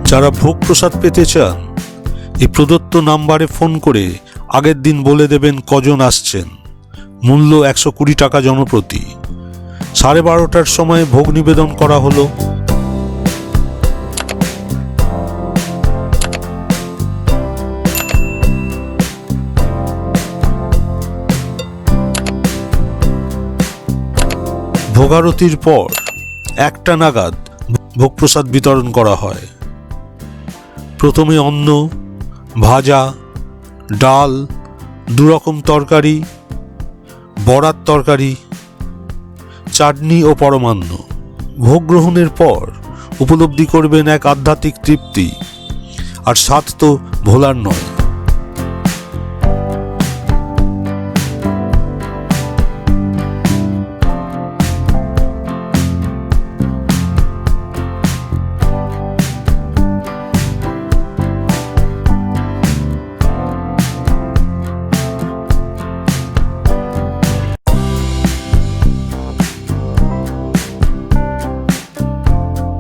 যারা ভোগ প্রসাদ পেতে চান এই প্রদত্ত নাম্বারে ফোন করে আগের দিন বলে দেবেন কজন আসছেন। মূল্য 120 টাকা জনপ্রতি। 12:30টার সময় ভোগ নিবেদন করা হলো। ভোগারতির পর 1টা নাগাদ ভোগ প্রসাদ বিতরণ করা হয়। প্রথমে অন্ন, ভাজা, ডাল, 2 রকম তরকারি, বড়ার তরকারি, চাটনি ও পরমান্ন। ভোগ গ্রহণের পর উপলব্ধি করবেন এক আধ্যাত্মিক তৃপ্তি। আর স্বাদ তো ভোলার নয়।